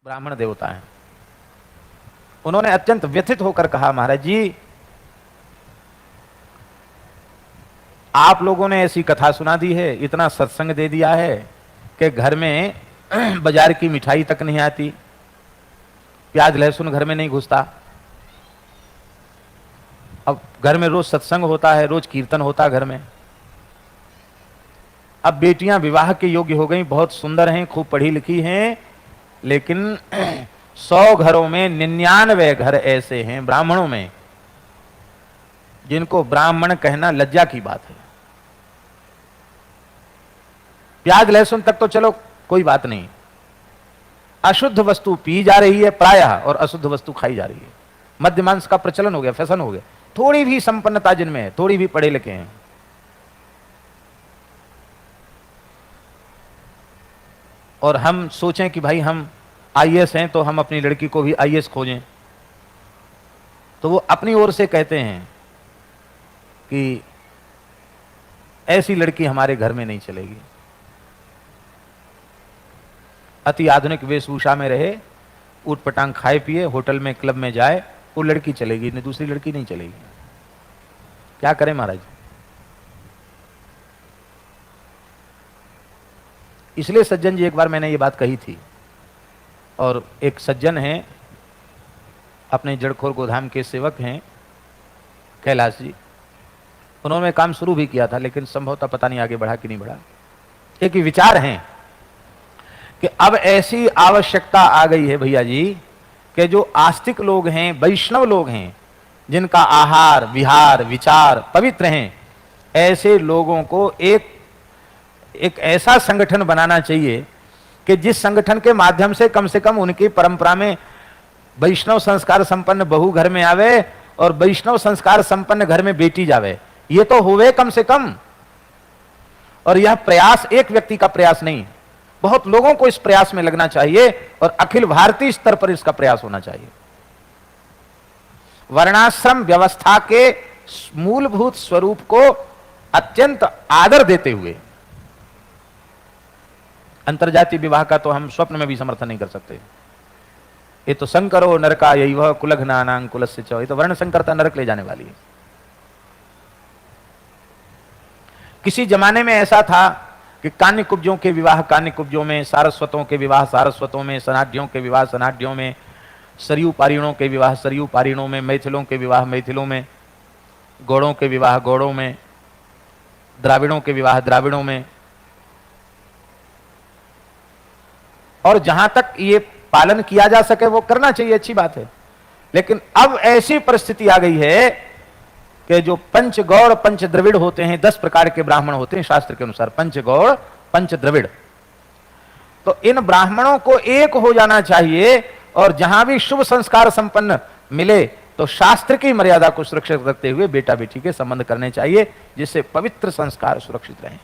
ब्राह्मण देवता हैं। उन्होंने अत्यंत व्यथित होकर कहा, महाराज जी आप लोगों ने ऐसी कथा सुना दी है, इतना सत्संग दे दिया है कि घर में बाजार की मिठाई तक नहीं आती, प्याज लहसुन घर में नहीं घुसता। अब घर में रोज सत्संग होता है, रोज कीर्तन होता है घर में। अब बेटियां विवाह के योग्य हो गई, बहुत सुंदर हैं, खूब पढ़ी लिखी हैं, लेकिन 100 घरों में 99 घर ऐसे हैं ब्राह्मणों में जिनको ब्राह्मण कहना लज्जा की बात है। प्याज लहसुन तक तो चलो कोई बात नहीं, अशुद्ध वस्तु पी जा रही है प्रायः और अशुद्ध वस्तु खाई जा रही है। मद्य मांस का प्रचलन हो गया, फैशन हो गया। थोड़ी भी संपन्नता जिनमें है, थोड़ी भी पढ़े लिखे हैं, और हम सोचें कि भाई हम आईएएस हैं तो हम अपनी लड़की को भी आईएएस खोजें, तो वो अपनी ओर से कहते हैं कि ऐसी लड़की हमारे घर में नहीं चलेगी। अति आधुनिक वेशभूषा में रहे, ऊट पटांग खाए पिए, होटल में क्लब में जाए, वो लड़की चलेगी, नहीं दूसरी लड़की नहीं चलेगी। क्या करें महाराज? इसलिए सज्जन जी, एक बार मैंने ये बात कही थी, और एक सज्जन हैं अपने जड़खोर गोधाम के सेवक हैं कैलाश जी, उन्होंने काम शुरू भी किया था, लेकिन संभवतः पता नहीं आगे बढ़ा कि नहीं बढ़ा। एक विचार है कि अब ऐसी आवश्यकता आ गई है भैया जी कि जो आस्तिक लोग हैं, वैष्णव लोग हैं, जिनका आहार विहार विचार पवित्र हैं, ऐसे लोगों को एक ऐसा संगठन बनाना चाहिए कि जिस संगठन के माध्यम से कम उनकी परंपरा में वैष्णव संस्कार संपन्न बहू घर में आवे और वैष्णव संस्कार संपन्न घर में बेटी जावे। ये तो होवे कम से कम। और यह प्रयास एक व्यक्ति का प्रयास नहीं, बहुत लोगों को इस प्रयास में लगना चाहिए और अखिल भारतीय स्तर पर इसका प्रयास होना चाहिए। वर्णाश्रम व्यवस्था के मूलभूत स्वरूप को अत्यंत आदर देते हुए, अंतरजातीय विवाह का तो हम स्वप्न में भी समर्थन नहीं कर सकते। ये तो संकरो नरका यही वह कुलघ्नानां कुलस्य च, ये तो वर्ण संकरता नरक ले जाने वाली है। किसी जमाने में ऐसा था कि कान्य कुब्जों के विवाह कान्य कुब्जों में, सारस्वतों के विवाह सारस्वतों में, सनाढ़ियों के विवाह सनाढ़ियों में, सरयू पारीणों के विवाह सरयू पारीणों में, मैथिलों के विवाह मैथिलों में, गौड़ों के विवाह गौड़ों में, द्राविड़ों के विवाह द्राविड़ों में। और जहां तक ये पालन किया जा सके वो करना चाहिए, अच्छी बात है। लेकिन अब ऐसी परिस्थिति आ गई है कि जो पंच गौड़ पंच द्रविड़ होते हैं, 10 प्रकार के ब्राह्मण होते हैं शास्त्र के अनुसार, पंच गौड़ पंच द्रविड़। तो इन ब्राह्मणों को एक हो जाना चाहिए और जहां भी शुभ संस्कार संपन्न मिले तो शास्त्र की मर्यादा को सुरक्षित रखते हुए बेटा बेटी के संबंध करने चाहिए, जिससे पवित्र संस्कार सुरक्षित रहें।